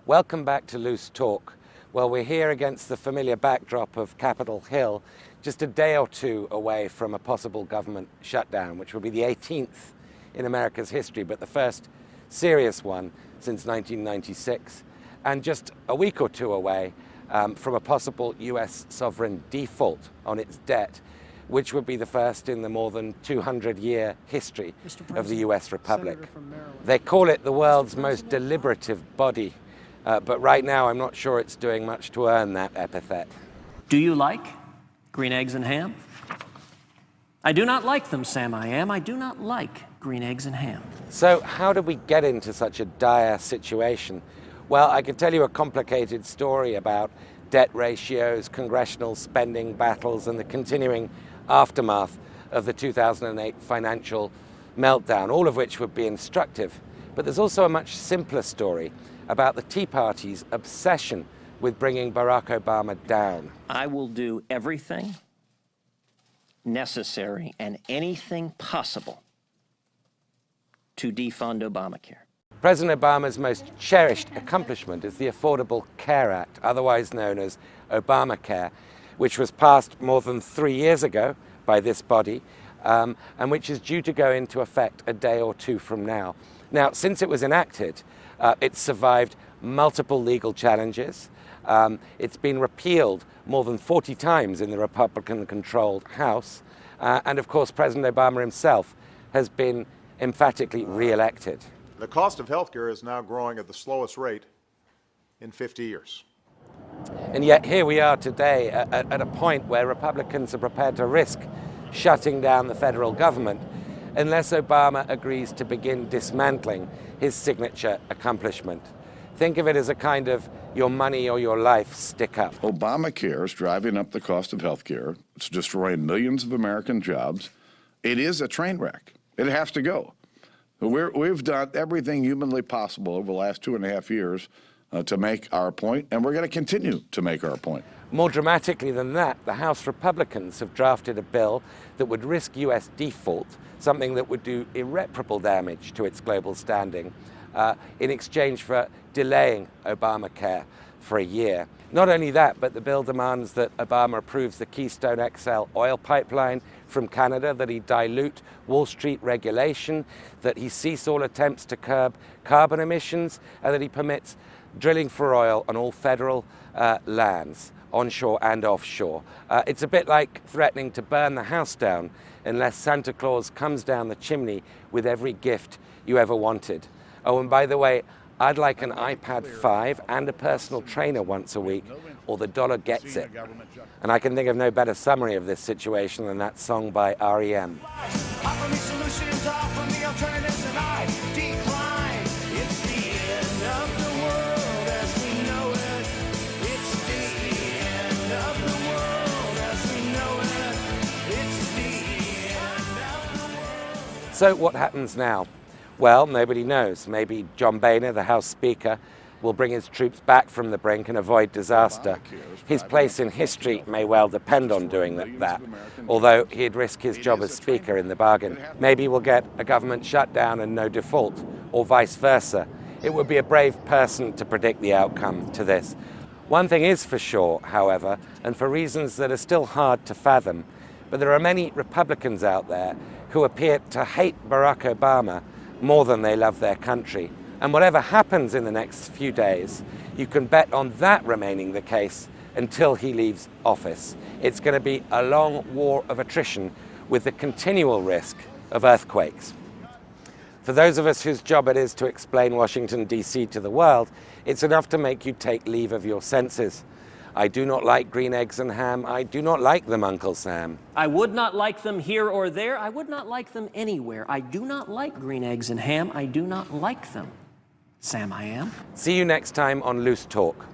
Welcome back to Loose Talk. Well, we're here against the familiar backdrop of Capitol Hill, just a day or two away from a possible government shutdown, which will be the 18th in America's history, but the first serious one since 1996, and just a week or two away from a possible US sovereign default on its debt, which would be the first in the more than 200-year history of the US Republic. They call it the world's most deliberative body, but right now I'm not sure it's doing much to earn that epithet. Do you like green eggs and ham? I do not like them, Sam I am. I do not like green eggs and ham. So how did we get into such a dire situation? Well, I could tell you a complicated story about debt ratios, congressional spending battles, and the continuing aftermath of the 2008 financial meltdown, all of which would be instructive. But there's also a much simpler story about the Tea Party's obsession with bringing Barack Obama down. I will do everything necessary and anything possible to defund Obamacare. President Obama's most cherished accomplishment is the Affordable Care Act, otherwise known as Obamacare, which was passed more than 3 years ago by this body, and which is due to go into effect a day or two from now. Now, since it was enacted, it's survived multiple legal challenges. It's been repealed more than 40 times in the Republican-controlled House, and of course, President Obama himself has been emphatically re-elected. The cost of health care is now growing at the slowest rate in 50 years. And yet here we are today at a point where Republicans are prepared to risk shutting down the federal government unless Obama agrees to begin dismantling his signature accomplishment. Think of it as a kind of your money or your life stick up. Obamacare is driving up the cost of health care. It's destroying millions of American jobs. It is a train wreck. It has to go. We've done everything humanly possible over the last 2.5 years to make our point, and we're going to continue to make our point. More dramatically than that, the House Republicans have drafted a bill that would risk US default, something that would do irreparable damage to its global standing, in exchange for delaying Obamacare for a year. Not only that, but the bill demands that Obama approves the Keystone XL oil pipeline from Canada, that he dilute Wall Street regulation, that he cease all attempts to curb carbon emissions, and that he permits drilling for oil on all federal lands, onshore and offshore. It's a bit like threatening to burn the house down unless Santa Claus comes down the chimney with every gift you ever wanted. Oh, and by the way, I'd like an iPad 5 and a personal trainer once a week, or the dollar gets it. And I can think of no better summary of this situation than that song by REM. Offer me solutions, offer me alternatives, and I decline. It's the end of the world as we know it. It's the end of the world as we know it. It's the end of the world. So what happens now? Well, nobody knows. Maybe John Boehner, the House Speaker, will bring his troops back from the brink and avoid disaster. His place in history may well depend on doing that, although he'd risk his job as Speaker in the bargain. Maybe we'll get a government shutdown and no default, or vice versa. It would be a brave person to predict the outcome to this. One thing is for sure, however, and for reasons that are still hard to fathom, but there are many Republicans out there who appear to hate Barack Obama more than they love their country. And whatever happens in the next few days, you can bet on that remaining the case until he leaves office. It's going to be a long war of attrition with the continual risk of earthquakes. For those of us whose job it is to explain Washington, D.C. to the world, it's enough to make you take leave of your senses. I do not like green eggs and ham. I do not like them, Uncle Sam. I would not like them here or there. I would not like them anywhere. I do not like green eggs and ham. I do not like them, Sam I am. See you next time on Loose Talk.